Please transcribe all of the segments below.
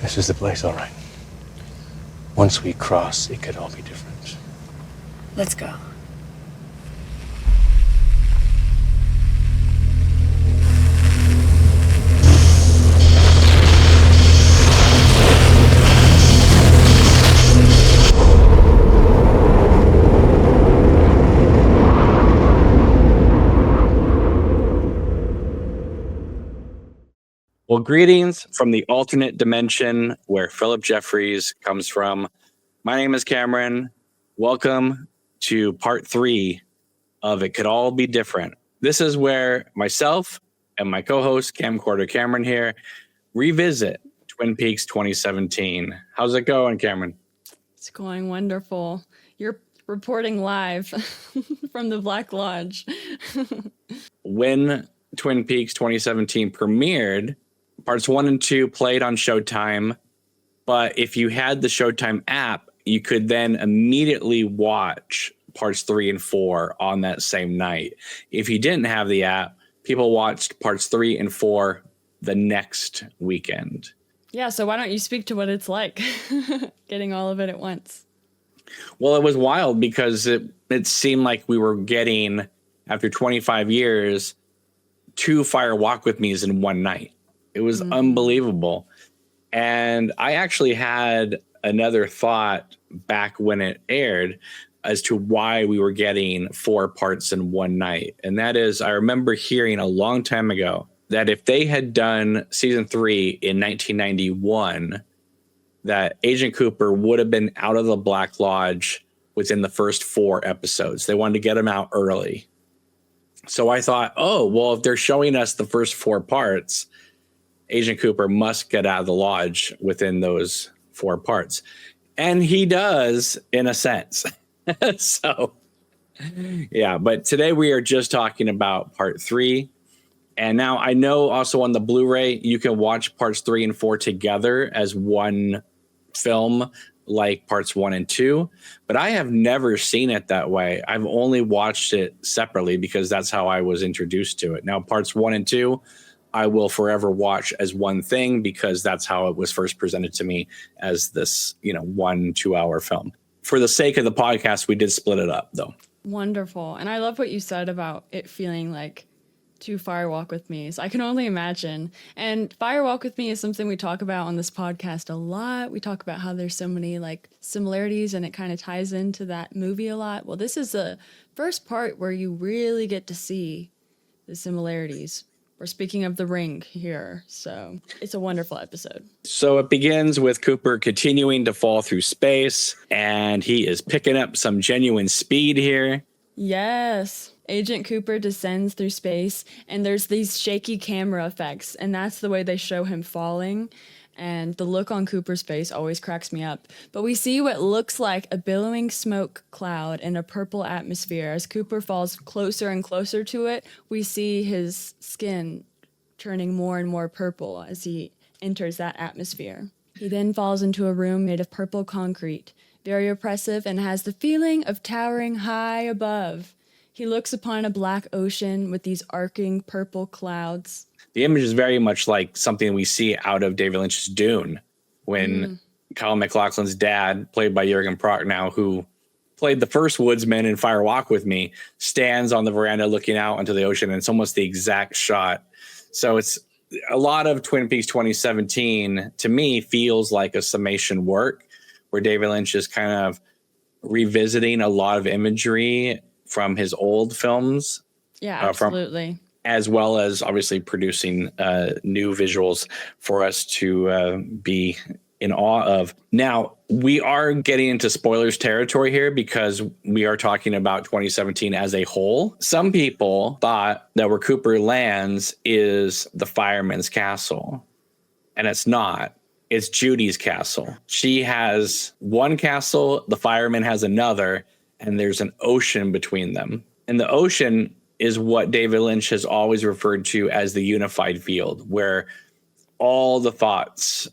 This is the place, all right. Once we cross, it could all be different. Let's go. Well, greetings from the alternate dimension where Philip Jeffries comes from. My name is Cameron. Welcome to part 3 of It Could All Be Different. This is where myself and my co-host, Camcorder Cameron here, revisit Twin Peaks 2017. How's it going, Cameron? It's going wonderful. You're reporting live from the Black Lodge. When Twin Peaks 2017 premiered, parts 1 and 2 played on Showtime, but if you had the Showtime app, you could then immediately watch parts 3 and 4 on that same night. If you didn't have the app, people watched parts 3 and 4 the next weekend. Yeah, so why don't you speak to what it's like getting all of it at once? Well, it was wild because it seemed like we were getting, after 25 years, 2 Fire Walk With Me's in one night. It was unbelievable. And I actually had another thought back when it aired as to why we were getting 4 parts in one night. And that is, I remember hearing a long time ago that if they had done season 3 in 1991, that Agent Cooper would have been out of the Black Lodge within the first 4 episodes. They wanted to get him out early. So I thought, oh, well, if they're showing us the first 4 parts, Agent Cooper must get out of the lodge within those 4 parts. And he does, in a sense. So, yeah, but today we are just talking about part 3. And now I know also on the Blu-ray, you can watch parts 3 and 4 together as one film, like parts 1 and 2. But I have never seen it that way. I've only watched it separately because that's how I was introduced to it. Now, parts 1 and 2, I will forever watch as one thing because that's how it was first presented to me as this, 1-2 hour film. For the sake of the podcast, we did split it up, though. Wonderful. And I love what you said about it feeling like 2 Fire Walk With Me's. I can only imagine. And Fire Walk With Me is something we talk about on this podcast a lot. We talk about how there's so many similarities and it kind of ties into that movie a lot. Well, this is the first part where you really get to see the similarities. We're speaking of the ring here, so it's a wonderful episode. So it begins with Cooper continuing to fall through space, and he is picking up some genuine speed here. Yes. Agent Cooper descends through space, and there's these shaky camera effects, and that's the way they show him falling. And the look on Cooper's face always cracks me up. But we see what looks like a billowing smoke cloud in a purple atmosphere. As Cooper falls closer and closer to it, we see his skin turning more and more purple as he enters that atmosphere. He then falls into a room made of purple concrete, very oppressive, and has the feeling of towering high above. He looks upon a black ocean with these arcing purple clouds. The image is very much like something we see out of David Lynch's Dune, when Kyle MacLachlan's dad, played by Jürgen Prochnow, who played the first woodsman in Fire Walk With Me, stands on the veranda looking out into the ocean, and it's almost the exact shot. So it's a lot of Twin Peaks 2017, to me, feels like a summation work where David Lynch is kind of revisiting a lot of imagery from his old films. Yeah, absolutely. As well as obviously producing new visuals for us to be in awe of. Now, we are getting into spoilers territory here because we are talking about 2017 as a whole. Some people thought that where Cooper lands is the fireman's castle, and it's not. It's Judy's castle. She has one castle, the fireman has another, and there's an ocean between them. And the ocean is what David Lynch has always referred to as the unified field, where all the thoughts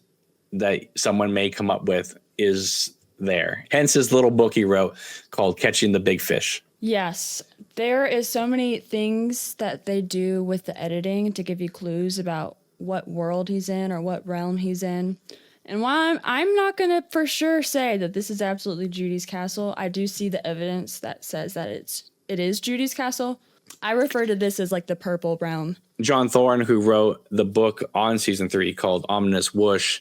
that someone may come up with is there. Hence his little book he wrote called Catching the Big Fish. Yes, there is so many things that they do with the editing to give you clues about what world he's in or what realm he's in. And while I'm not going to for sure say that this is absolutely Judy's castle, I do see the evidence that says that it is Judy's castle. I refer to this as like the purple realm. John Thorne, who wrote the book on season 3 called Ominous Whoosh,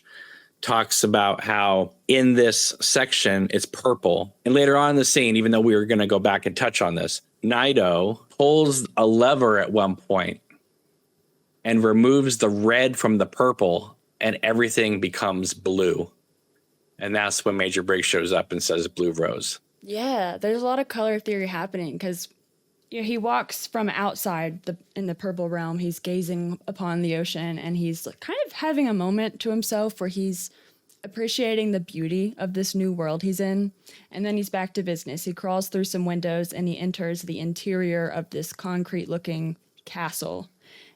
talks about how in this section it's purple. And later on in the scene, even though we were going to go back and touch on this, Nido pulls a lever at one point and removes the red from the purple, and everything becomes blue. And that's when Major Briggs shows up and says Blue Rose. Yeah, there's a lot of color theory happening because he walks from outside in the purple realm. He's gazing upon the ocean, and he's kind of having a moment to himself where he's appreciating the beauty of this new world he's in. And then he's back to business. He crawls through some windows and he enters the interior of this concrete-looking castle.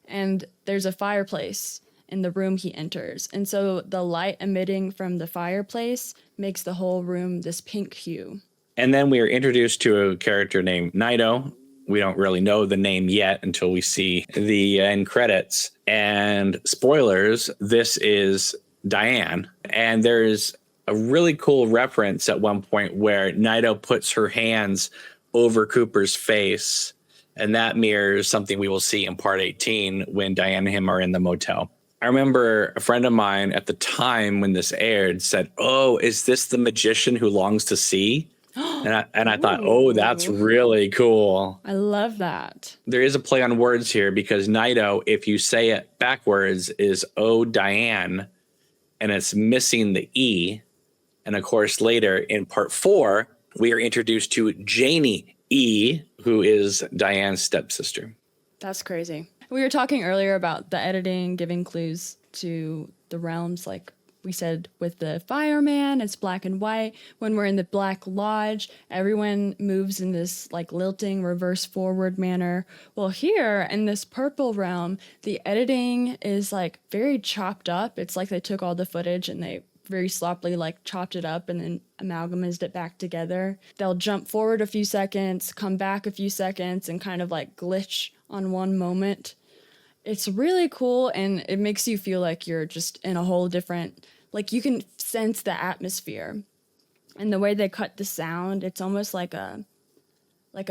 And there's a fireplace in the room he enters. And so the light emitting from the fireplace makes the whole room this pink hue. And then we are introduced to a character named Nido. We don't really know the name yet until we see the end credits. And spoilers, this is Diane. And there's a really cool reference at one point where Nido puts her hands over Cooper's face. And that mirrors something we will see in part 18 when Diane and him are in the motel. I remember a friend of mine at the time when this aired said, "Oh, is this the magician who longs to see?" And I thought, oh, that's really cool. I love that. There is a play on words here because Nido, if you say it backwards, is "Oh, Diane," and it's missing the E. And of course, later in part 4, we are introduced to Janie E., who is Diane's stepsister. That's crazy. We were talking earlier about the editing giving clues to the realms, like we said with the fireman, it's black and white. When we're in the Black Lodge, everyone moves in this like lilting reverse forward manner. Well, here in this purple realm, the editing is like very chopped up. It's like they took all the footage and they very sloppily like chopped it up and then amalgamated it back together. They'll jump forward a few seconds, come back a few seconds, and kind of like glitch on one moment. It's really cool, and it makes you feel like you're just in a whole different, like you can sense the atmosphere. And the way they cut the sound, it's almost like a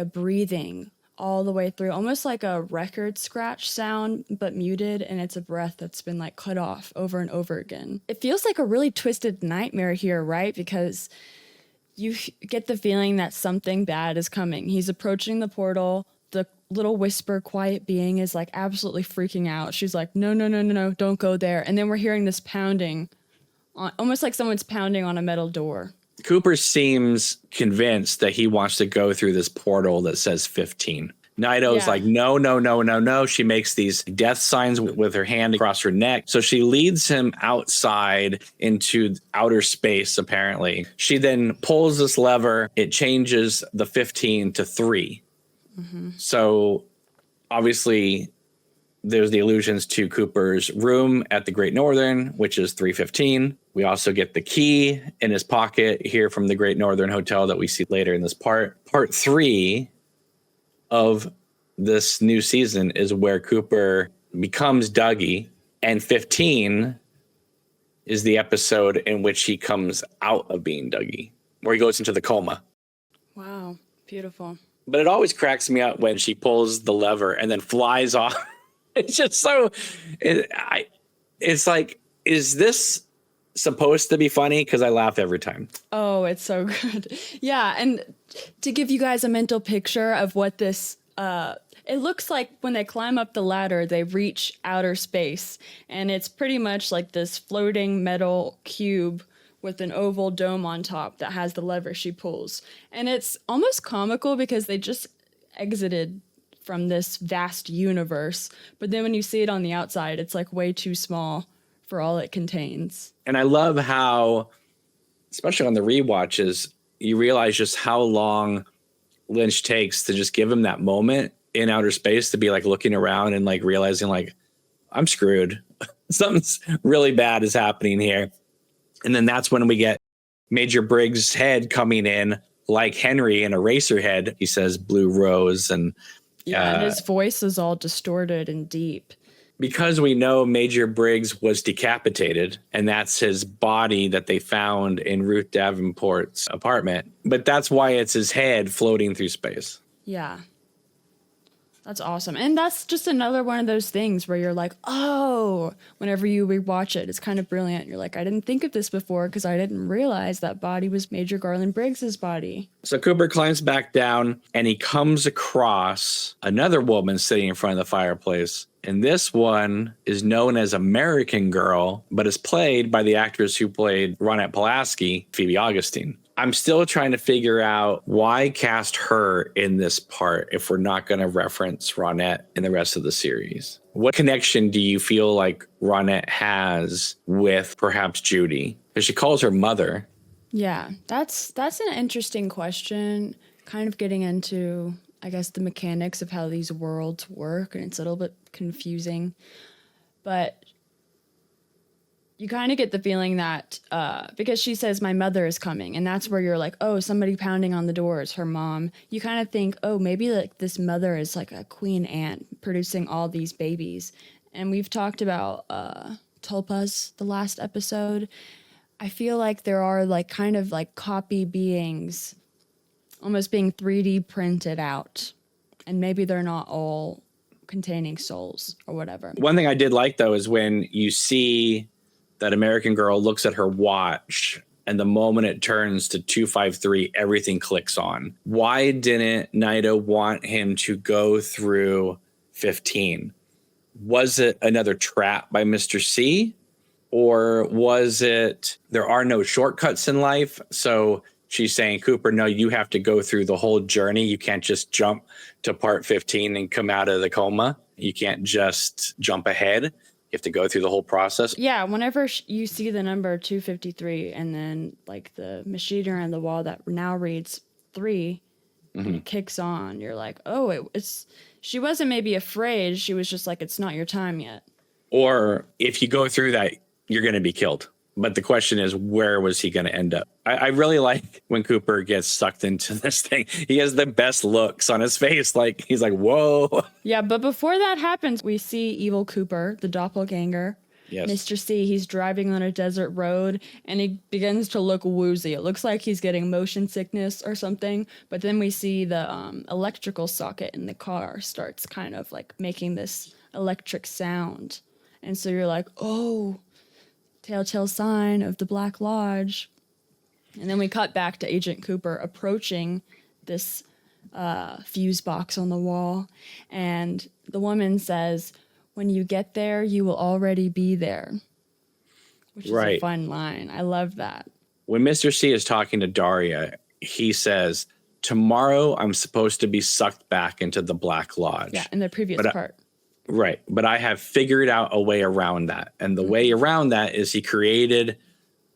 breathing all the way through, almost like a record scratch sound, but muted, and it's a breath that's been like cut off over and over again. It feels like a really twisted nightmare here, right? Because you get the feeling that something bad is coming. He's approaching the portal. The little whisper quiet being is like absolutely freaking out. She's like, no, don't go there. And then we're hearing this pounding, almost like someone's pounding on a metal door. Cooper seems convinced that he wants to go through this portal that says 15. Nido's like, no. She makes these death signs with her hand across her neck. So she leads him outside into outer space, apparently. She then pulls this lever. It changes the 15 to 3. Mm-hmm. So obviously there's the allusions to Cooper's room at the Great Northern, which is 315. We also get the key in his pocket here from the Great Northern Hotel that we see later in this part. Part 3 of this new season is where Cooper becomes Dougie, and 15 is the episode in which he comes out of being Dougie, where he goes into the coma. Wow, beautiful. But it always cracks me up when she pulls the lever and then flies off. It's just so, it's like, is this supposed to be funny? Because I laugh every time. Oh, it's so good. Yeah, and to give you guys a mental picture of what this, it looks like when they climb up the ladder, they reach outer space. And it's pretty much like this floating metal cube with an oval dome on top that has the lever she pulls. And it's almost comical because they just exited from this vast universe. But then when you see it on the outside, it's like way too small for all it contains. And I love how, especially on the rewatches, you realize just how long Lynch takes to just give him that moment in outer space to be like looking around and like realizing like, I'm screwed. Something's really bad is happening here. And then that's when we get Major Briggs' head coming in like Henry in Eraserhead. He says Blue Rose, and and his voice is all distorted and deep. because we know Major Briggs was decapitated, and that's his body that they found in Ruth Davenport's apartment. But that's why it's his head floating through space. Yeah. That's awesome. And that's just another one of those things where you're like, oh, whenever you rewatch it, it's kind of brilliant. You're like, I didn't think of this before because I didn't realize that body was Major Garland Briggs's body. So Cooper climbs back down and he comes across another woman sitting in front of the fireplace. And this one is known as American Girl, but is played by the actress who played Ronette Pulaski, Phoebe Augustine. I'm still trying to figure out why cast her in this part if we're not going to reference Ronette in the rest of the series. What connection do you feel like Ronette has with perhaps Judy? Because she calls her mother. Yeah, that's an interesting question. Kind of getting into, I guess, the mechanics of how these worlds work, and it's a little bit confusing. But you kind of get the feeling that because she says my mother is coming, and that's where you're like, oh, somebody pounding on the door is her mom. You kind of think, oh, maybe like this mother is like a queen ant producing all these babies. And we've talked about tulpas the last episode. I feel like there are like kind of like copy beings almost being 3D printed out, and maybe they're not all containing souls or whatever. One thing I did like though is when you see that American Girl looks at her watch, and the moment it turns to 2:53, everything clicks on. Why didn't Naito want him to go through 15? Was it another trap by Mr. C? Or was it there are no shortcuts in life? So she's saying, Cooper, no, you have to go through the whole journey. You can't just jump to part 15 and come out of the coma. You can't just jump ahead. You have to go through the whole process. Yeah, whenever you see the number 253 and then like the machinery on the wall that now reads 3 and it kicks on, you're like, oh, it's she wasn't maybe afraid. She was just like, it's not your time yet. Or if you go through that, you're going to be killed. But the question is, where was he going to end up? I really like when Cooper gets sucked into this thing. He has the best looks on his face. Like, he's like, whoa. Yeah, but before that happens, we see evil Cooper, the doppelganger. Yes. Mr. C, he's driving on a desert road and he begins to look woozy. It looks like he's getting motion sickness or something. But then we see the electrical socket in the car starts kind of like making this electric sound. And so you're like, oh, telltale sign of the Black Lodge. And then we cut back to Agent Cooper approaching this fuse box on the wall. And the woman says, when you get there, you will already be there. Which is a fun line. I love that. When Mr. C is talking to Daria, he says, tomorrow I'm supposed to be sucked back into the Black Lodge. Yeah, in the previous part. Right. But I have figured out a way around that. And the way around that is he created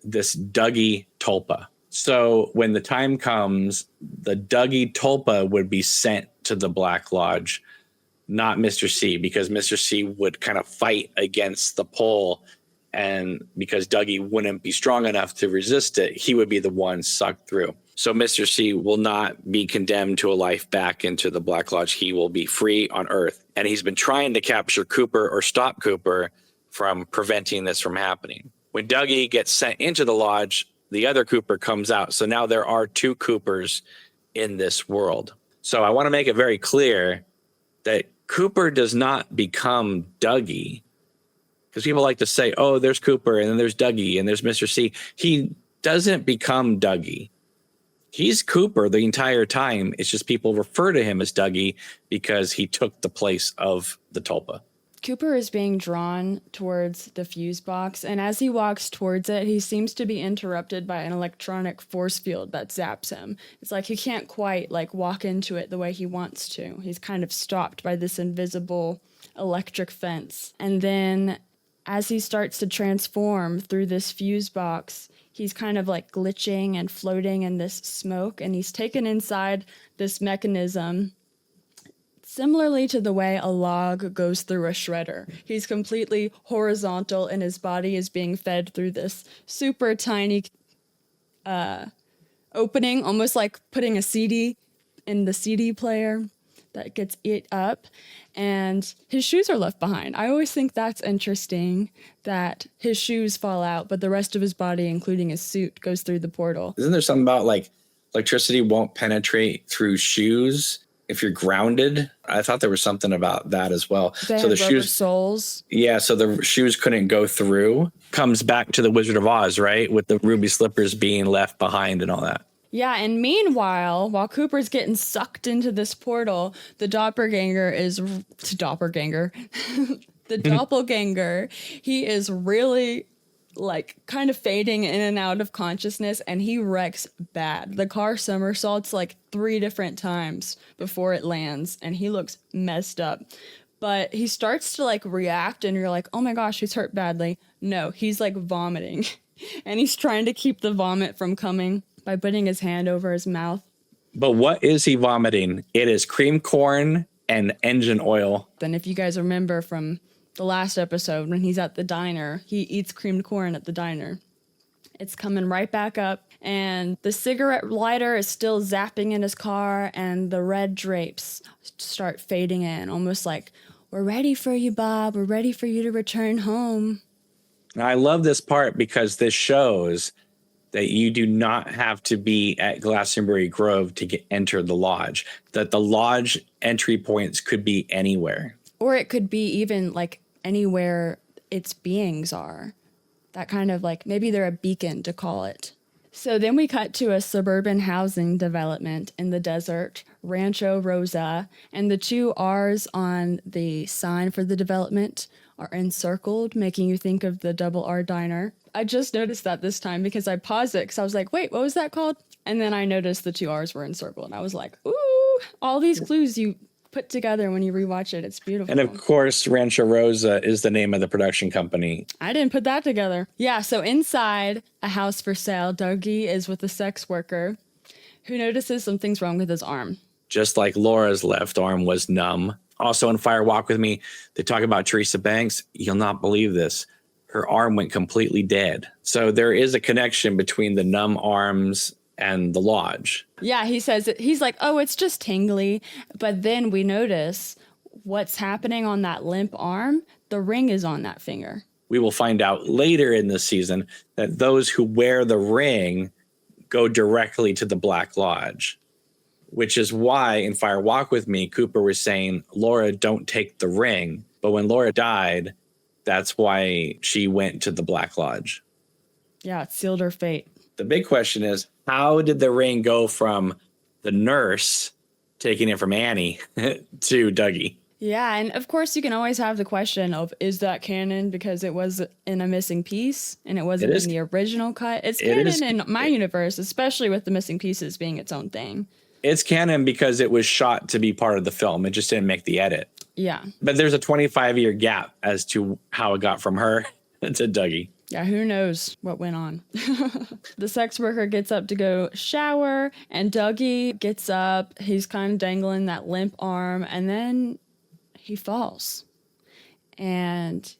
this Dougie Tulpa. So when the time comes, the Dougie Tulpa would be sent to the Black Lodge, not Mr. C, because Mr. C would kind of fight against the pull. And because Dougie wouldn't be strong enough to resist it, he would be the one sucked through. So Mr. C will not be condemned to a life back into the Black Lodge. He will be free on Earth. And he's been trying to capture Cooper or stop Cooper from preventing this from happening. When Dougie gets sent into the Lodge, the other Cooper comes out. So now there are 2 Coopers in this world. So I want to make it very clear that Cooper does not become Dougie. Because people like to say, oh, there's Cooper and then there's Dougie and there's Mr. C. He doesn't become Dougie. He's Cooper the entire time. It's just people refer to him as Dougie because he took the place of the Tulpa. Cooper is being drawn towards the fuse box, and as he walks towards it, he seems to be interrupted by an electronic force field that zaps him. It's like he can't quite like walk into it the way he wants to. He's kind of stopped by this invisible electric fence. And then as he starts to transform through this fuse box, he's kind of like glitching and floating in this smoke, and he's taken inside this mechanism similarly to the way a log goes through a shredder. He's completely horizontal and his body is being fed through this super tiny opening, almost like putting a CD in the CD player that gets it up. and his shoes are left behind. I always think that's interesting that his shoes fall out, but the rest of his body, including his suit, goes through the portal. Isn't there something about like electricity won't penetrate through shoes if you're grounded? I thought there was something about that as well. They So the have rubber shoes, soles. yeah, so the shoes couldn't go through. Comes back to the Wizard of Oz, right? With the ruby slippers being left behind and all that. Yeah, and meanwhile, while Cooper's getting sucked into this portal, the doppelganger, he is really like kind of fading in and out of consciousness, and he wrecks bad. The car somersaults like 3 different times before it lands, and he looks messed up. But he starts to like react, and you're like, oh my gosh, he's hurt badly. No, he's like vomiting, and he's trying to keep the vomit from coming by putting his hand over his mouth. But what is he vomiting? It is cream corn and engine oil. Then if you guys remember from the last episode, when he's at the diner, he eats creamed corn at the diner. It's coming right back up, and the cigarette lighter is still zapping in his car, and the red drapes start fading in, almost like, we're ready for you, Bob. We're ready for you to return home. Now, I love this part because this shows that you do not have to be at Glastonbury Grove to enter the lodge, that the lodge entry points could be anywhere. Or it could be even like anywhere its beings are. That kind of like, maybe they're a beacon to call it. So then we cut to a suburban housing development in the desert, Rancho Rosa, and the 2 R's on the sign for the development are encircled, making you think of the Double R Diner. I just noticed that this time because I paused it because I was like, wait, what was that called? And then I noticed the 2 R's were encircled, and I was like, ooh, all these clues you put together when you rewatch it. It's beautiful. And of course, Rancho Rosa is the name of the production company. I didn't put that together. Yeah, so inside a house for sale, Dougie is with a sex worker who notices something's wrong with his arm. Just like Laura's left arm was numb. Also in Fire Walk With Me, they talk about Teresa Banks. You'll not believe this. Her arm went completely dead. So there is a connection between the numb arms and the lodge. Yeah, he says it, he's like, oh, it's just tingly. But then we notice what's happening on that limp arm. The ring is on that finger. We will find out later in this season that those who wear the ring go directly to the Black Lodge, which is why in Fire Walk With Me, Cooper was saying, Laura, don't take the ring. But when Laura died, that's why she went to the Black Lodge. Yeah, it sealed her fate. The big question is, how did the ring go from the nurse taking it from Annie to Dougie? Yeah, and of course you can always have the question of, is that canon because it was in a missing piece and it wasn't in the original cut? It's canon in my universe, especially with the missing pieces being its own thing. It's canon because it was shot to be part of the film. It just didn't make the edit. Yeah. But there's a 25-year gap as to how it got from her to Dougie. Yeah, who knows what went on. The sex worker gets up to go shower, and Dougie gets up. He's kind of dangling that limp arm, and then he falls. And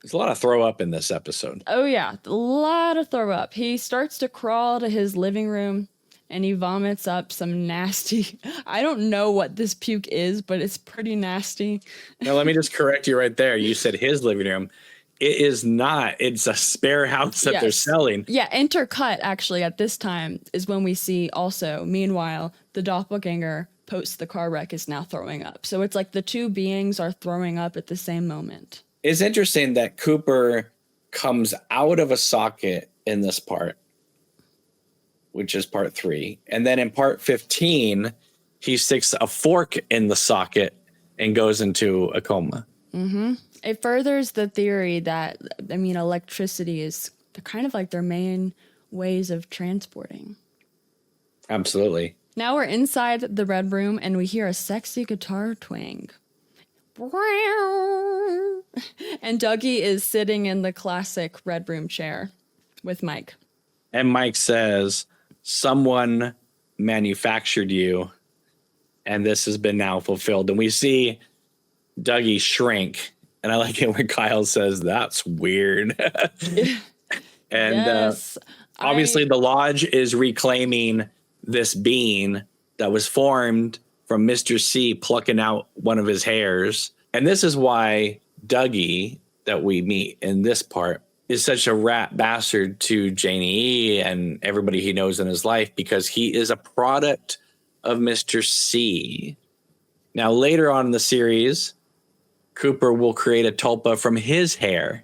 there's a lot of throw up in this episode. Oh, yeah, a lot of throw up. He starts to crawl to his living room, and he vomits up some nasty, I don't know what this puke is, but it's pretty nasty. Now, let me just correct you right there. You said his living room. It is not. It's a spare house that they're selling. Yeah, intercut, actually, at this time is when we see also, meanwhile, the doppelganger post the car wreck is now throwing up. So it's like the 2 beings are throwing up at the same moment. It's interesting that Cooper comes out of a socket in this part, which is part 3. And then in part 15, he sticks a fork in the socket and goes into a coma. Mm-hmm. It furthers the theory that, electricity is kind of like their main ways of transporting. Absolutely. Now we're inside the red room and we hear a sexy guitar twang. And Dougie is sitting in the classic red room chair with Mike. And Mike says, someone manufactured you and this has been now fulfilled. And we see Dougie shrink. And I like it when Kyle says, that's weird. And yes, obviously the lodge is reclaiming this being that was formed from Mr. C plucking out one of his hairs. And this is why Dougie that we meet in this part is such a rat bastard to Janie E and everybody he knows in his life, because he is a product of Mr. C. Now, later on in the series, Cooper will create a tulpa from his hair.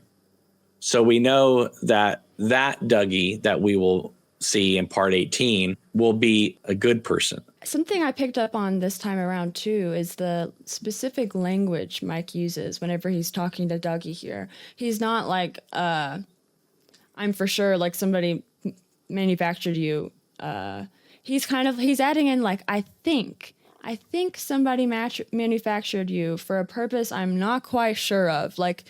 So we know that Dougie that we will see in part 18 will be a good person. Something I picked up on this time around too is the specific language Mike uses whenever he's talking to Dougie here. He's not like, I'm for sure like somebody manufactured you. He's adding in like, I think somebody manufactured you for a purpose I'm not quite sure of. Like,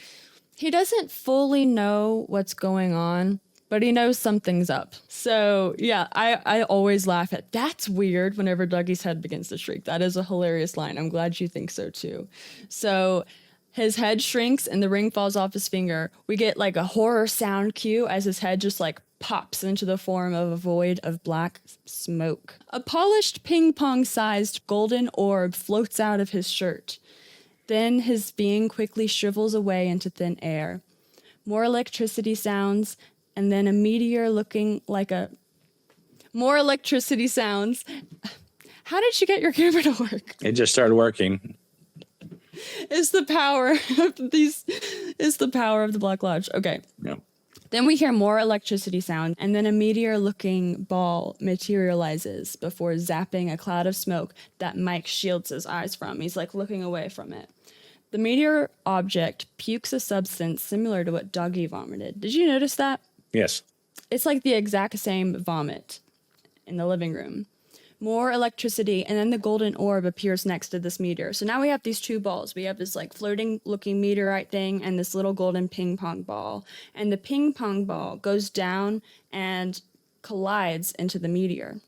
he doesn't fully know what's going on, but he knows something's up. So yeah, I always laugh at that's weird whenever Dougie's head begins to shrink. That is a hilarious line. I'm glad you think so too. So his head shrinks and the ring falls off his finger. We get like a horror sound cue as his head just like pops into the form of a void of black smoke. A polished ping-pong sized golden orb floats out of his shirt. Then his being quickly shrivels away into thin air. More electricity sounds, and then a meteor looking like a... More electricity sounds. How did you get your camera to work? It just started working. It's the power of these... It's the power of the Black Lodge. Okay. Yeah. Then we hear more electricity sound, and then a meteor-looking ball materializes before zapping a cloud of smoke that Mike shields his eyes from. He's like looking away from it. The meteor object pukes a substance similar to what Dougie vomited. Did you notice that? Yes. It's like the exact same vomit in the living room. More electricity, and then the golden orb appears next to this meteor. So now we have these two balls. We have this like floating looking meteorite thing and this little golden ping pong ball. And the ping pong ball goes down and collides into the meteor.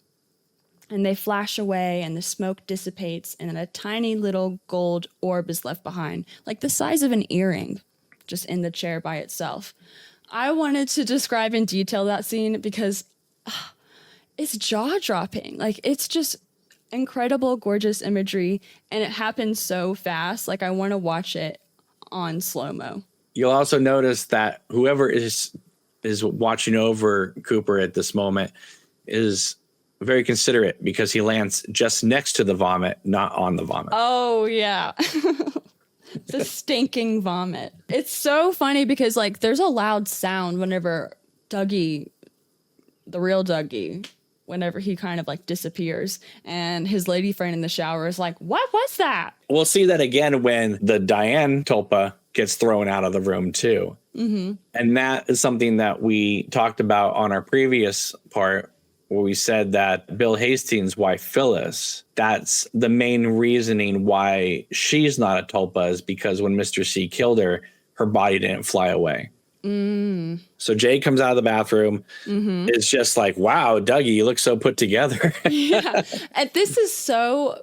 And they flash away and the smoke dissipates and then a tiny little gold orb is left behind, like the size of an earring, just in the chair by itself. I wanted to describe in detail that scene because it's jaw-dropping. Like, it's just incredible, gorgeous imagery, and it happens so fast. Like, I want to watch it on slow-mo. You'll also notice that whoever is watching over Cooper at this moment is very considerate because he lands just next to the vomit, not on the vomit. Oh, yeah. The stinking vomit. It's so funny because, like, there's a loud sound whenever Dougie, the real Dougie, whenever he kind of like disappears and his lady friend in the shower is like, what was that? We'll see that again when the Diane tulpa gets thrown out of the room too. Mm-hmm. And that is something that we talked about on our previous part where we said that Bill Hastings' wife, Phyllis, that's the main reasoning why she's not a tulpa is because when Mr. C killed her, her body didn't fly away. Mm. So Jay comes out of the bathroom. Mm-hmm. It's just like, wow, Dougie, you look so put together. Yeah. And this is so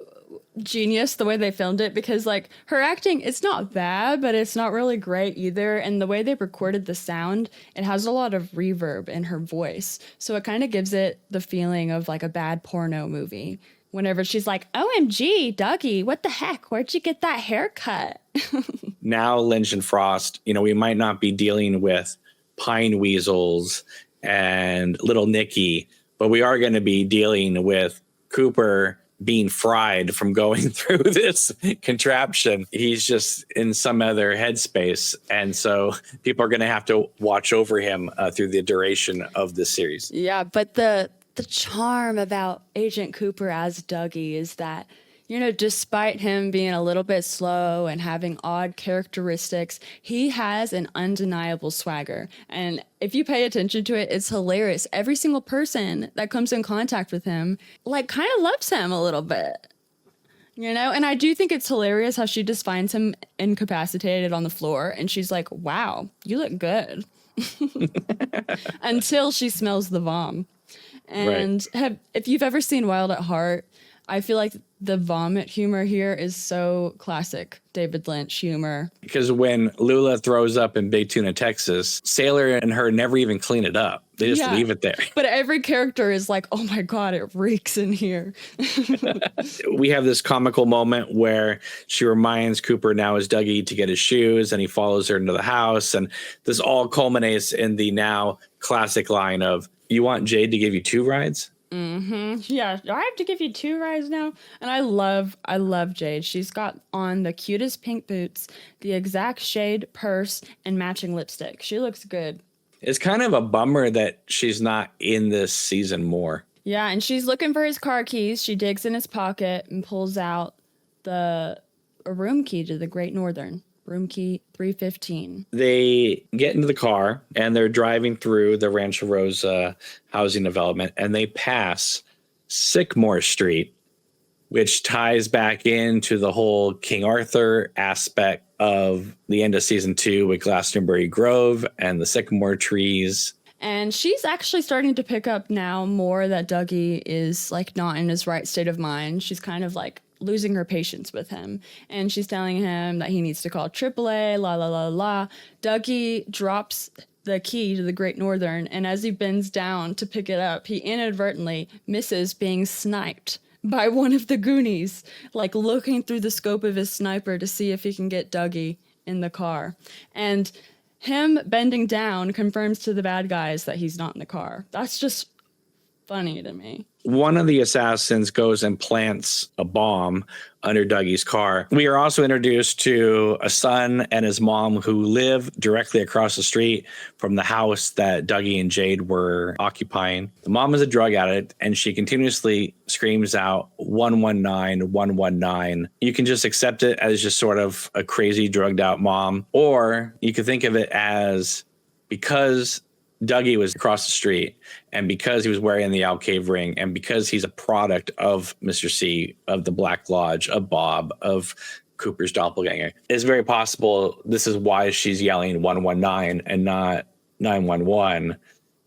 genius the way they filmed it because like her acting, it's not bad, but it's not really great either. And the way they recorded the sound, it has a lot of reverb in her voice. So it kind of gives it the feeling of like a bad porno movie. Whenever she's like, OMG, Dougie, what the heck? Where'd you get that haircut? Now, Lynch and Frost, we might not be dealing with pine weasels and little Nicky, but we are going to be dealing with Cooper being fried from going through this contraption. He's just in some other headspace. And so people are going to have to watch over him through the duration of the series. Yeah, but the charm about Agent Cooper as Dougie is that, despite him being a little bit slow and having odd characteristics, he has an undeniable swagger. And if you pay attention to it, it's hilarious. Every single person that comes in contact with him, like, kind of loves him a little bit. And I do think it's hilarious how she just finds him incapacitated on the floor and she's like, wow, you look good. Until she smells the vom. And right. If you've ever seen Wild at Heart, I feel like the vomit humor here is so classic David Lynch humor. Because when Lula throws up in Big Tuna, Texas, Sailor and her never even clean it up. They just leave it there. But every character is like, oh my God, it reeks in here. We have this comical moment where she reminds Cooper now is Dougie to get his shoes, and he follows her into the house. And this all culminates in the now classic line of, "You want Jade to give you 2 rides?" Yeah, I have to give you 2 rides now. And I love Jade. She's got on the cutest pink boots, the exact shade purse, and matching lipstick. She looks good. It's kind of a bummer that she's not in this season more. Yeah, and she's looking for his car keys. She digs in his pocket and pulls out a room key to the Great Northern. Room key 315. They get into the car and they're driving through the Rancho Rosa housing development, and they pass Sycamore Street, which ties back into the whole King Arthur aspect of the end of season 2 with Glastonbury Grove and the sycamore trees. And she's actually starting to pick up now more that Dougie is like not in his right state of mind. She's kind of like losing her patience with him. And she's telling him that he needs to call AAA, la la la la. Dougie drops the key to the Great Northern, and as he bends down to pick it up, he inadvertently misses being sniped by one of the Goonies, like looking through the scope of his sniper to see if he can get Dougie in the car. And him bending down confirms to the bad guys that he's not in the car. That's just funny to me. One of the assassins goes and plants a bomb under Dougie's car. We are also introduced to a son and his mom who live directly across the street from the house that Dougie and Jade were occupying. The mom is a drug addict, and she continuously screams out 119, 119. You can just accept it as just sort of a crazy drugged out mom, or you could think of it as because Dougie was across the street, and because he was wearing the Alcave ring, and because he's a product of Mr. C, of the Black Lodge, of Bob, of Cooper's doppelganger, it's very possible this is why she's yelling 119 and not 911,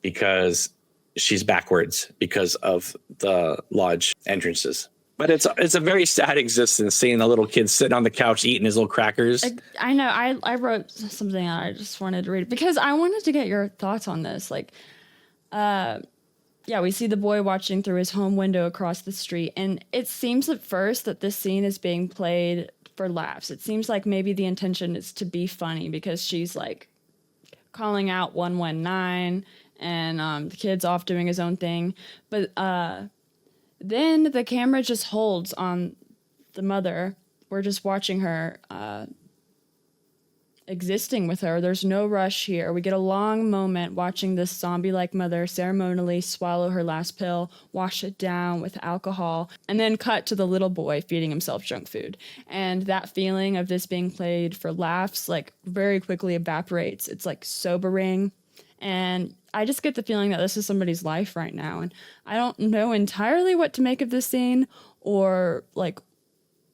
because she's backwards because of the lodge entrances. But it's a very sad existence, seeing the little kid sitting on the couch eating his little crackers. I know. I wrote something out. I just wanted to read it because I wanted to get your thoughts on this. Like, we see the boy watching through his home window across the street, and it seems at first that this scene is being played for laughs. It seems like maybe the intention is to be funny because she's like calling out 119, and the kid's off doing his own thing, but then the camera just holds on the mother. We're just watching her existing with her. There's no rush here. We get a long moment watching this zombie-like mother ceremonially swallow her last pill, wash it down with alcohol, and then cut to the little boy feeding himself junk food. And that feeling of this being played for laughs, like, very quickly evaporates. It's, like, sobering. And I just get the feeling that this is somebody's life right now. And I don't know entirely what to make of this scene or like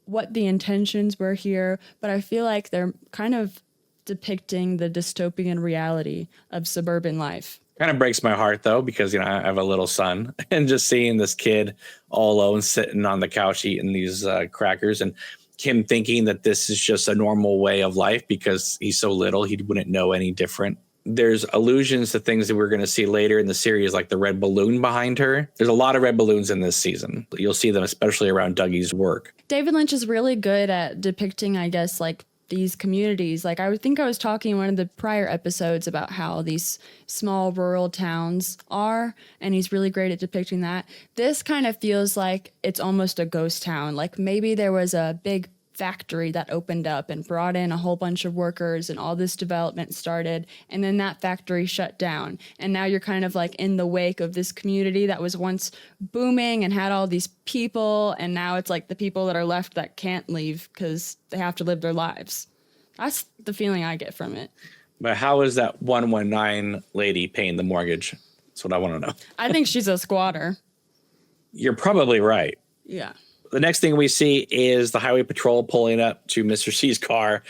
what the intentions were here, but I feel like they're kind of depicting the dystopian reality of suburban life. Kind of breaks my heart though, because, I have a little son, and just seeing this kid all alone sitting on the couch eating these crackers, and him thinking that this is just a normal way of life because he's so little, he wouldn't know any different. There's allusions to things that we're going to see later in the series, like the red balloon behind her. There's a lot of red balloons in this season. You'll see them especially around Dougie's work. David Lynch is really good at depicting, I guess, like these communities. Like I think I was talking in one of the prior episodes about how these small rural towns are, and he's really great at depicting that. This kind of feels like it's almost a ghost town. Like maybe there was a big factory that opened up and brought in a whole bunch of workers and all this development started, and then that factory shut down, and now you're kind of like in the wake of this community that was once booming and had all these people, and now it's like the people that are left that can't leave because they have to live their lives. That's the feeling I get from it. But how is that 119 lady paying the mortgage? That's what I want to know. I think she's a squatter. You're probably right. Yeah. The next thing we see is the highway patrol pulling up to Mr. C's car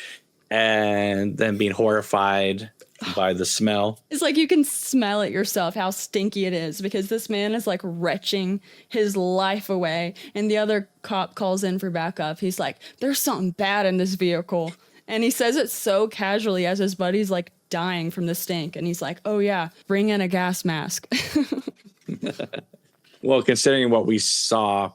and then being horrified by the smell. It's like you can smell it yourself, how stinky it is, because this man is like retching his life away. And the other cop calls in for backup. He's like, there's something bad in this vehicle. And he says it so casually as his buddy's like dying from the stink. And he's like, oh yeah, bring in a gas mask. Well, considering what we saw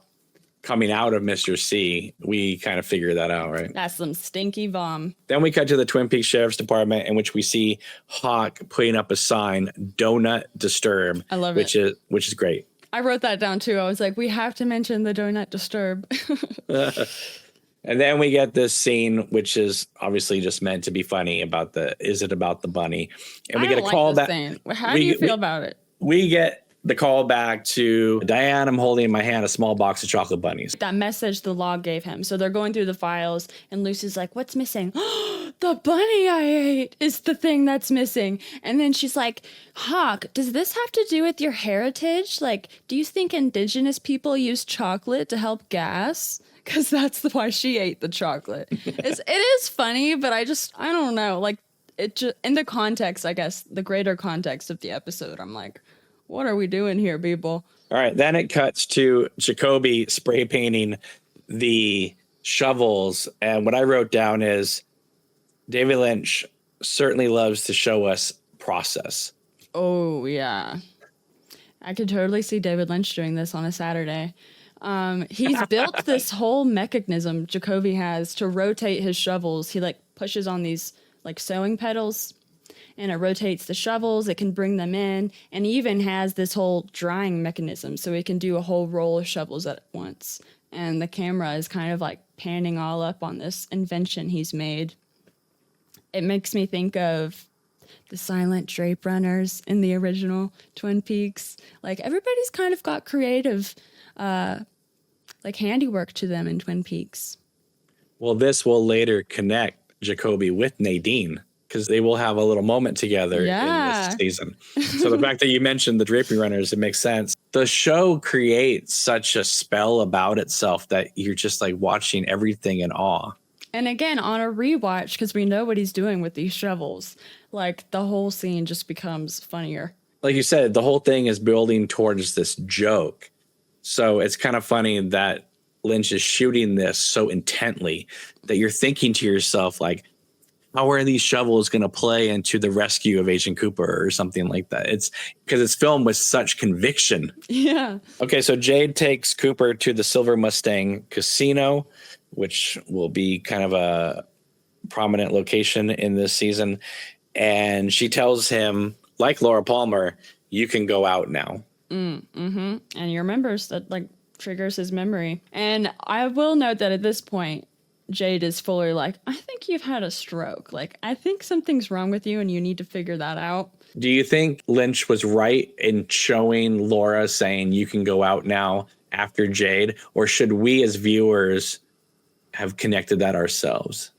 coming out of Mr. C, we kind of figured that out, right? That's some stinky vom. Then we cut to the Twin Peaks Sheriff's Department, in which we see Hawk putting up a sign, "Donut Disturb." I love which is great. I wrote that down too. I was like, we have to mention the donut disturb. And then we get this scene, which is obviously just meant to be funny about is it about the bunny? And we get a call back. How do you feel about it? We get the call back to Diane. I'm holding in my hand a small box of chocolate bunnies. That message the log gave him. So they're going through the files and Lucy's like, what's missing? The bunny I ate is the thing that's missing. And then she's like, Hawk, does this have to do with your heritage? Like, do you think indigenous people use chocolate to help gas? Because that's why she ate the chocolate. It is funny, but I don't know. Like, it just, in the context, I guess, the greater context of the episode, I'm like, what are we doing here, people? All right. Then it cuts to Jacoby spray painting the shovels. And what I wrote down is David Lynch certainly loves to show us process. Oh, yeah. I could totally see David Lynch doing this on a Saturday. He's built this whole mechanism Jacoby has to rotate his shovels. He like pushes on these like sewing pedals and it rotates the shovels. It can bring them in, and he even has this whole drying mechanism so he can do a whole roll of shovels at once. And the camera is kind of like panning all up on this invention he's made. It makes me think of the silent drape runners in the original Twin Peaks. Like everybody's kind of got creative like handiwork to them in Twin Peaks. Well, this will later connect Jacoby with Nadine because they will have a little moment together in this season. So the fact that you mentioned the draping runners, it makes sense. The show creates such a spell about itself that you're just like watching everything in awe. And again, on a rewatch, because we know what he's doing with these shovels, like the whole scene just becomes funnier. Like you said, the whole thing is building towards this joke. So it's kind of funny that Lynch is shooting this so intently that you're thinking to yourself, like, how are these shovels going to play into the rescue of Agent Cooper or something like that? It's because it's filmed with such conviction. Yeah. Okay, so Jade takes Cooper to the Silver Mustang Casino, which will be kind of a prominent location in this season. And she tells him, like Laura Palmer, you can go out now. And he remembers that, like, triggers his memory. And I will note that at this point, Jade is fully like, I think you've had a stroke. Like, I think something's wrong with you and you need to figure that out. Do you think Lynch was right in showing Laura saying you can go out now after Jade? Or should we as viewers have connected that ourselves?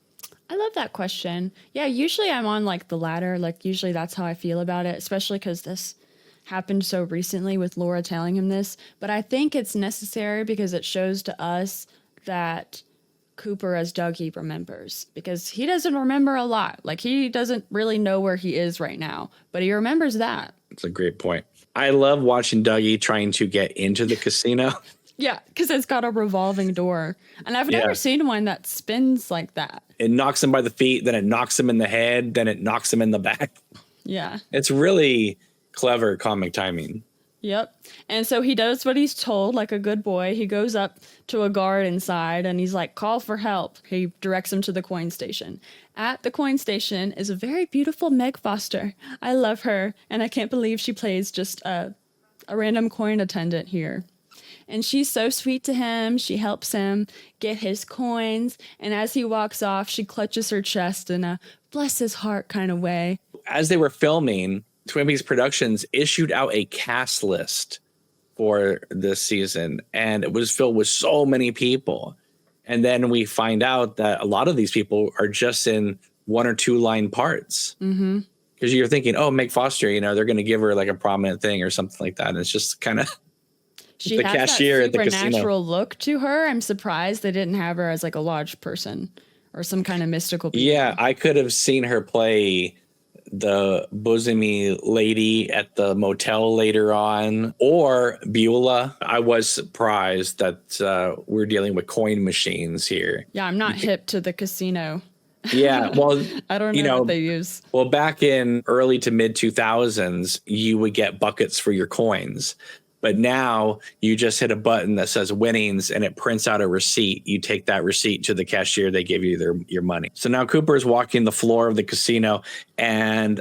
I love that question. Yeah, usually I'm on like the latter. Like usually that's how I feel about it, especially because this happened so recently with Laura telling him this. But I think it's necessary because it shows to us that Cooper as Dougie remembers, because he doesn't remember a lot. Like he doesn't really know where he is right now, but he remembers that. It's a great point. I love watching Dougie trying to get into the casino. Yeah, because it's got a revolving door. And I've never seen one that spins like that. It knocks him by the feet, then it knocks him in the head, then it knocks him in the back. Yeah. It's really clever comic timing. Yep. And so he does what he's told, like a good boy. He goes up to a guard inside and he's like, call for help. He directs him to the coin station. At the coin station is a very beautiful Meg Foster. I love her. And I can't believe she plays just a random coin attendant here. And she's so sweet to him. She helps him get his coins. And as he walks off, she clutches her chest in a bless his heart kind of way. As they were filming, Twin Peaks Productions issued out a cast list for this season, and it was filled with so many people. And then we find out that a lot of these people are just in 1 or 2 line parts. Mm-hmm. Because you're thinking, oh, Meg Foster, you know, they're going to give her like a prominent thing or something like that. And it's just kind of the cashier at the casino. She has that supernatural look to her. I'm surprised they didn't have her as like a lodge person or some kind of mystical being. Yeah, I could have seen her play the bosomy lady at the motel later on, or Beulah. I was surprised that we're dealing with coin machines here. Yeah, I'm not hip to the casino Yeah, well, I don't you know know, what they use. well, back in early to mid 2000s, you would get buckets for your coins. But now you just hit a button that says winnings and it prints out a receipt. You take that receipt to the cashier, they give you your money. So now Cooper is walking the floor of the casino and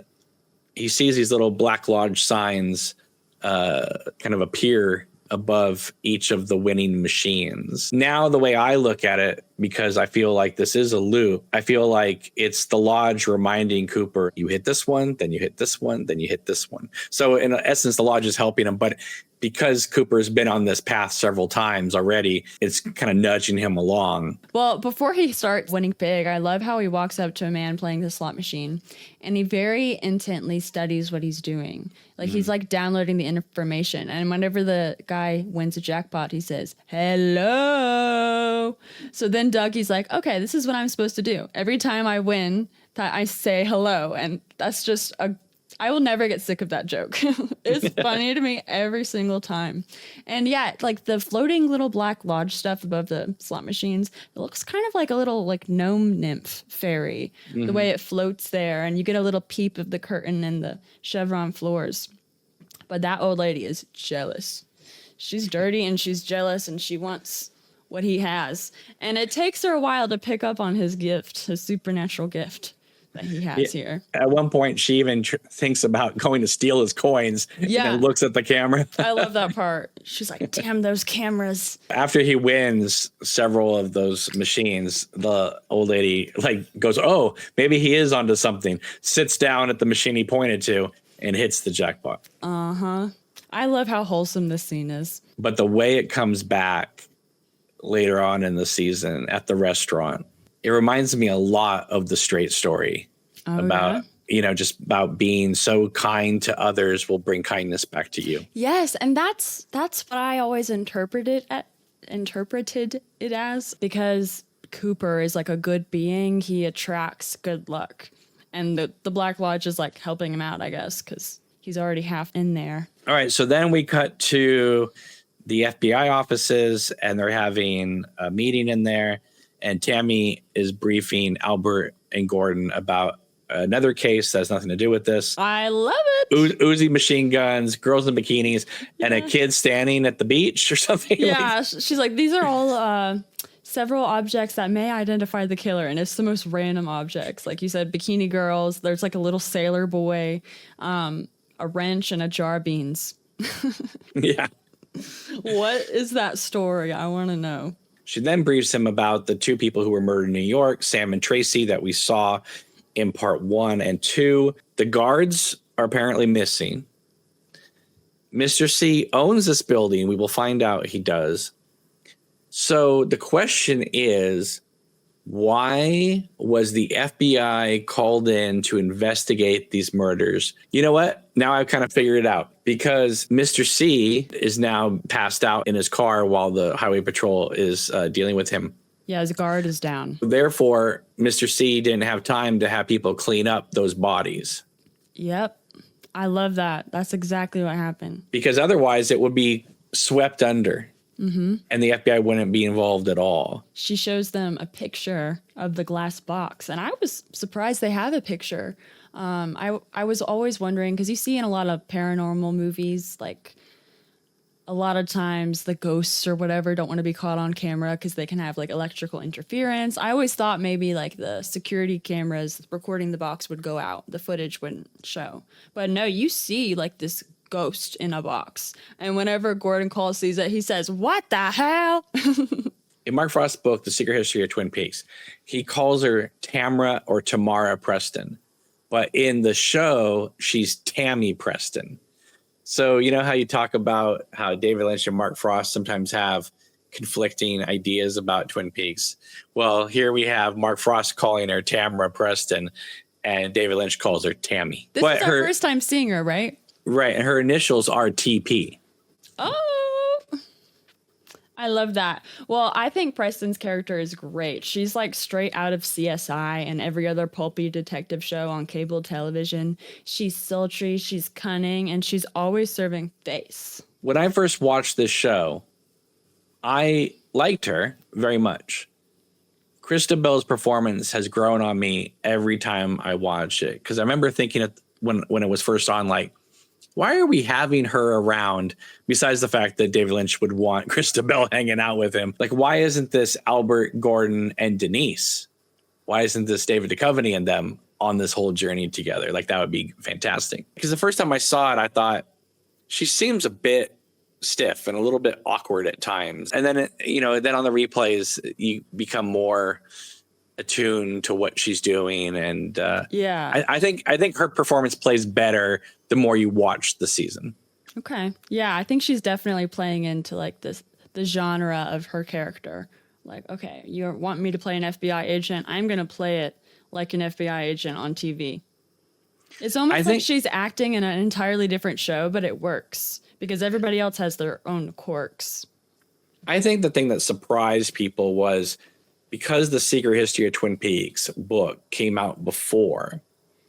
he sees these little Black Lodge signs kind of appear above each of the winning machines. Now, the way I look at it, because I feel like this is a loop, I feel like it's the lodge reminding Cooper, you hit this one, then you hit this one, then you hit this one. So in essence, the lodge is helping him. But because Cooper's been on this path several times already, it's kind of nudging him along. Well, before he starts winning big, I love how he walks up to a man playing the slot machine and he very intently studies what he's doing. Like he's like downloading the information. And whenever the guy wins a jackpot, he says, hello. So then Dougie's like, okay, this is what I'm supposed to do. Every time I win, I say hello. And that's just I will never get sick of that joke. It's funny to me every single time. And yeah, like the floating little Black Lodge stuff above the slot machines, it looks kind of like a little like gnome nymph fairy, the way it floats there. And you get a little peep of the curtain and the chevron floors. But that old lady is jealous. She's dirty and she's jealous and she wants what he has. And it takes her a while to pick up on his gift, his supernatural gift that he has here. At one point, she even thinks about going to steal his coins and then looks at the camera. I love that part. She's like, damn those cameras. After he wins several of those machines, the old lady like goes, oh, maybe he is onto something, sits down at the machine he pointed to and hits the jackpot. Uh-huh. I love how wholesome this scene is. But the way it comes back later on in the season at the restaurant, it reminds me a lot of The Straight Story about, just about being so kind to others will bring kindness back to you. Yes, and that's what I always interpreted it as, because Cooper is like a good being. He attracts good luck. And the Black Lodge is like helping him out, I guess, because he's already half in there. All right, so then we cut to the FBI offices and they're having a meeting in there. And Tammy is briefing Albert and Gordon about another case that has nothing to do with this. I love it. Uzi machine guns, girls in bikinis, and a kid standing at the beach or something. Yeah, she's like, these are all several objects that may identify the killer. And it's the most random objects. Like you said, bikini girls. There's like a little sailor boy, a wrench, and a jar of beans. Yeah. What is that story? I want to know. She then briefs him about the two people who were murdered in New York, Sam and Tracy, that we saw in part 1 and 2. The guards are apparently missing. Mr. C owns this building. We will find out he does. So the question is, why was the FBI called in to investigate these murders? You know what? Now I've kind of figured it out, because Mr. C is now passed out in his car while the highway patrol is dealing with him. Yeah, his guard is down. Therefore, Mr. C didn't have time to have people clean up those bodies. Yep. I love that. That's exactly what happened. Because otherwise it would be swept under. Mm-hmm. And the FBI wouldn't be involved at all. She shows them a picture of the glass box. And I was surprised they have a picture. I was always wondering, because you see in a lot of paranormal movies, like a lot of times the ghosts or whatever don't want to be caught on camera because they can have like electrical interference. I always thought maybe like the security cameras recording the box would go out. The footage wouldn't show. But no, you see like this ghost in a box. And whenever Gordon Cole sees it, he says, what the hell? In Mark Frost's book, The Secret History of Twin Peaks, he calls her Tamara or Tamara Preston. But in the show, she's Tammy Preston. So you know how you talk about how David Lynch and Mark Frost sometimes have conflicting ideas about Twin Peaks? Well, here we have Mark Frost calling her Tamara Preston, and David Lynch calls her Tammy. This is our first time seeing her, right? Right, and her initials are TP. Oh, I love that. Well, I think Preston's character is great. She's like straight out of CSI and every other pulpy detective show on cable television. She's sultry, she's cunning, and she's always serving face. When I first watched this show, I liked her very much. Christabel's performance has grown on me every time I watch it. Because I remember thinking when it was first on, like, why are we having her around besides the fact that David Lynch would want Christabel hanging out with him? Like, why isn't this Albert, Gordon, and Denise? Why isn't this David Duchovny and them on this whole journey together? Like, that would be fantastic. Because the first time I saw it, I thought she seems a bit stiff and a little bit awkward at times. And then, then on the replays, you become more attuned to what she's doing. And I think her performance plays better the more you watch the season. Okay. Yeah, I think she's definitely playing into like the genre of her character. Like, okay, you want me to play an FBI agent? I'm going to play it like an FBI agent on TV. It's almost like she's acting in an entirely different show, but it works because everybody else has their own quirks. I think the thing that surprised people was because the Secret History of Twin Peaks book came out before.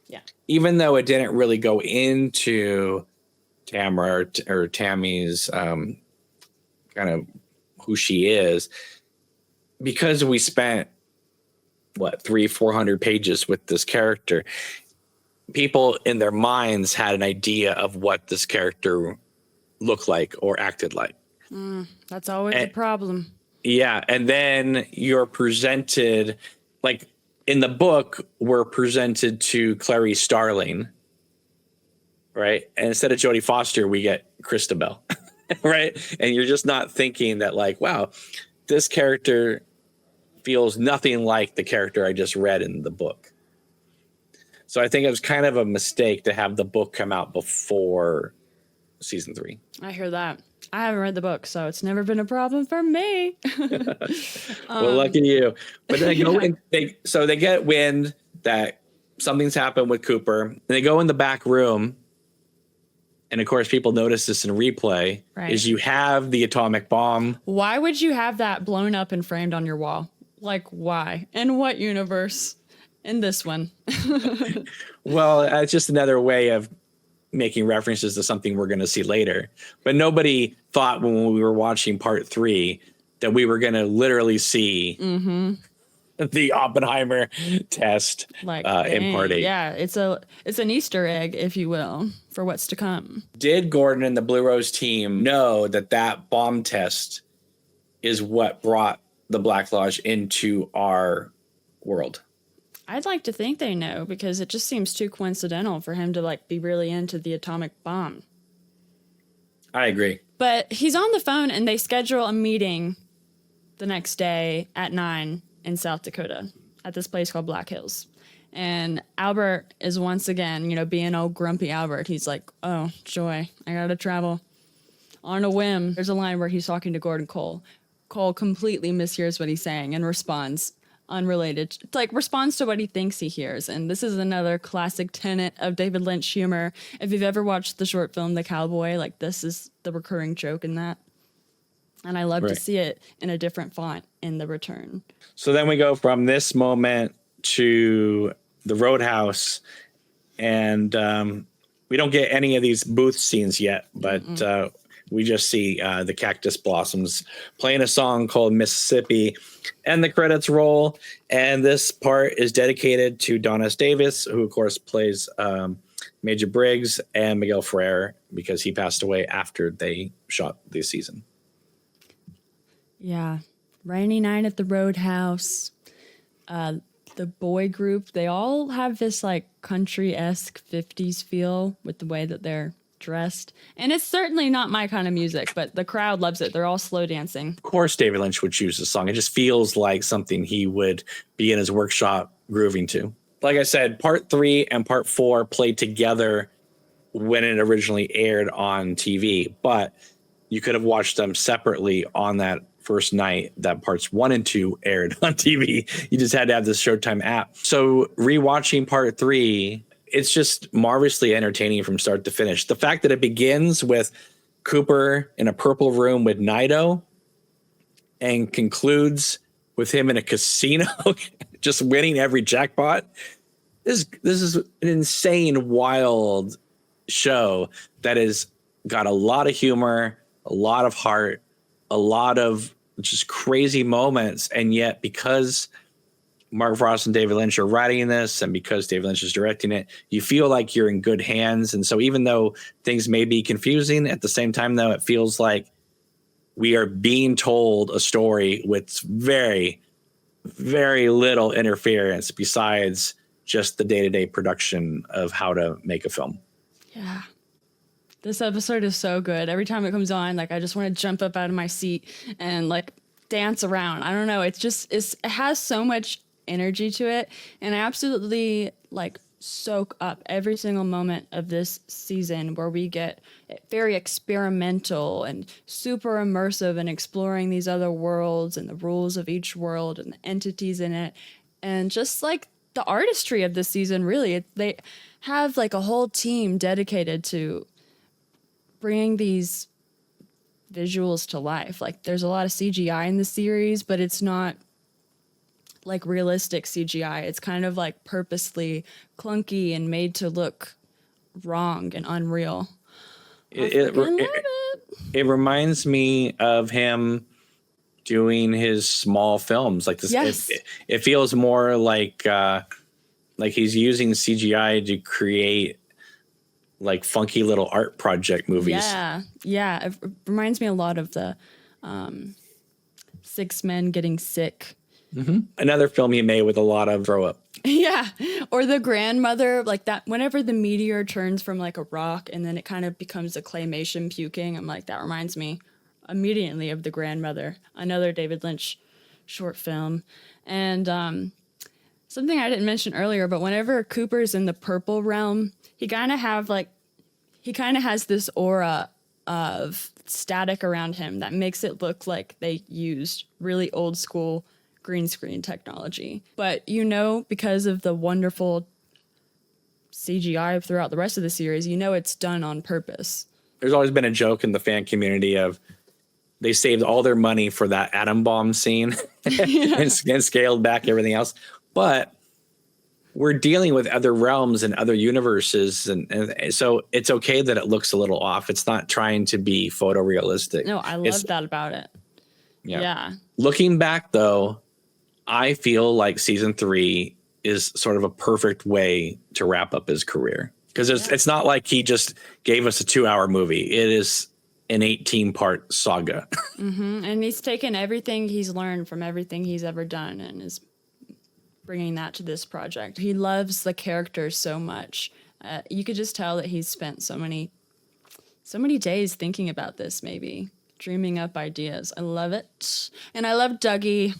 Yeah. Even though it didn't really go into Tamara or Tammy's kind of who she is, because we spent 300-400 pages with this character, people in their minds had an idea of what this character looked like or acted like. That's always a problem. Yeah. And then you're presented, like in the book, we're presented to Clarice Starling, right? And instead of Jodie Foster, we get Christabel, right? And you're just not thinking that like, wow, this character feels nothing like the character I just read in the book. So I think it was kind of a mistake to have the book come out before season 3. I hear that. I haven't read the book, so it's never been a problem for me. Well, lucky you. But then they get wind that something's happened with Cooper. And they go in the back room. And of course, people notice this in replay, is you have the atomic bomb. Why would you have that blown up and framed on your wall? Like, why? In what universe? In this one. Well, it's just another way of making references to something we're going to see later. But nobody thought when we were watching part 3 that we were going to literally see the Oppenheimer test in part 8. Yeah, it's an Easter egg, if you will, for what's to come. Did Gordon and the Blue Rose team know that bomb test is what brought the Black Lodge into our world? I'd like to think they know because it just seems too coincidental for him to like be really into the atomic bomb. I agree. But he's on the phone and they schedule a meeting the next day at 9 in South Dakota at this place called Black Hills. And Albert is once again, being old grumpy Albert. He's like, oh, joy, I got to travel on a whim. There's a line where he's talking to Gordon Cole. Cole completely mishears what he's saying and responds unrelated, responds to what he thinks he hears. And this is another classic tenet of David Lynch humor. If you've ever watched the short film The Cowboy, this is the recurring joke in that. And I love to see it in a different font in The Return. So then we go from this moment to the Roadhouse, and we don't get any of these booth scenes yet, but we just see the Cactus Blossoms playing a song called Mississippi, and the credits roll. And this part is dedicated to Don S. Davis, who, of course, plays Major Briggs, and Miguel Ferrer, because he passed away after they shot this season. Yeah. Rainy night at the Roadhouse. The boy group, they all have this country-esque 50s feel with the way that they're dressed. And it's certainly not my kind of music, but the crowd loves it. They're all slow dancing. Of course, David Lynch would choose this song. It just feels like something he would be in his workshop grooving to. Like I said, part 3 and part 4 played together when it originally aired on TV, but you could have watched them separately on that first night that parts 1 and 2 aired on TV. You just had to have the Showtime app. So rewatching part 3, it's just marvelously entertaining from start to finish. The fact that it begins with Cooper in a purple room with Nido and concludes with him in a casino just winning every jackpot. This is an insane, wild show that has got a lot of humor, a lot of heart, a lot of just crazy moments. And yet, because Mark Frost and David Lynch are writing this, and because David Lynch is directing it, you feel like you're in good hands. And so even though things may be confusing, at the same time, though, it feels like we are being told a story with very, very little interference besides just the day-to-day production of how to make a film. Yeah. This episode is so good. Every time it comes on, like, I just want to jump up out of my seat and like dance around. I don't know. It has so much energy to it. And I absolutely like soak up every single moment of this season where we get very experimental and super immersive and exploring these other worlds and the rules of each world and the entities in it. And just like the artistry of this season, really, they have like a whole team dedicated to bringing these visuals to life. Like there's a lot of CGI in the series, but it's not like realistic CGI. It's kind of like purposely clunky and made to look wrong and unreal. It reminds me of him doing his small films like this. Yes. It feels more like he's using CGI to create like funky little art project movies. Yeah. It reminds me a lot of the 6 Men Getting Sick. Mm-hmm. Another film he made with a lot of throw up. Yeah. Or The Grandmother, like that, whenever the meteor turns from like a rock and then it kind of becomes a claymation puking, I'm like, that reminds me immediately of The Grandmother, another David Lynch short film. And something I didn't mention earlier, but whenever Cooper's in the purple realm, he kind of has this aura of static around him that makes it look like they used really old school green screen technology. But because of the wonderful CGI throughout the rest of the series, it's done on purpose. There's always been a joke in the fan community of they saved all their money for that atom bomb scene and scaled back everything else. But we're dealing with other realms and other universes. And so it's okay that it looks a little off. It's not trying to be photorealistic. No, I love that about it. Yeah. Looking back, though, I feel like season 3 is sort of a perfect way to wrap up his career. Because it's not like he just gave us a 2-hour movie. It is an 18-part saga. Mm-hmm. And he's taken everything he's learned from everything he's ever done and is bringing that to this project. He loves the characters so much. You could just tell that he's spent so many days thinking about this, maybe dreaming up ideas. I love it. And I love Dougie.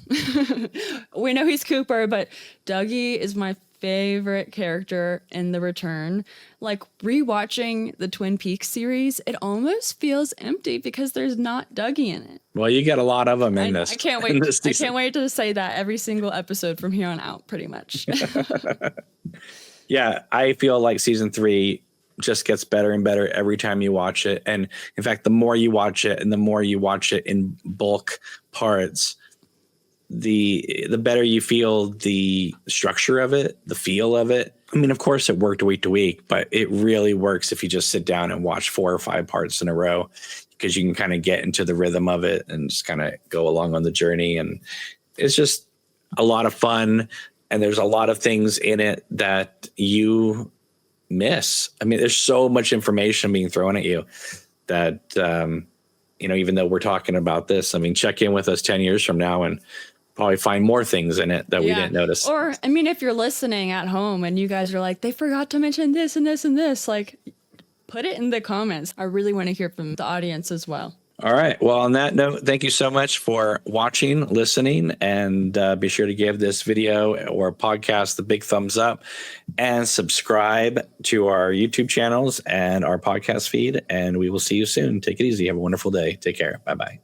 We know he's Cooper, but Dougie is my favorite character in The Return. Like rewatching the Twin Peaks series, it almost feels empty because there's not Dougie in it. Well, you get a lot of them in this. I can't wait. I can't wait to say that every single episode from here on out, pretty much. Yeah, I feel like season 3 just gets better and better every time you watch it. And in fact, the more you watch it and the more you watch it in bulk parts, the better you feel the structure of it, the feel of it. I mean, of course it worked week to week, but it really works if you just sit down and watch 4 or 5 parts in a row, because you can kind of get into the rhythm of it and just kind of go along on the journey. And it's just a lot of fun. And there's a lot of things in it that you miss. I mean, there's so much information being thrown at you that, even though we're talking about this, I mean, check in with us 10 years from now and probably find more things in it that we didn't notice. Or, I mean, if you're listening at home and you guys are like, they forgot to mention this and this and this, like, put it in the comments. I really want to hear from the audience as well. All right. Well, on that note, thank you so much for watching, listening, and be sure to give this video or podcast the big thumbs up and subscribe to our YouTube channels and our podcast feed. And we will see you soon. Take it easy. Have a wonderful day. Take care. Bye-bye.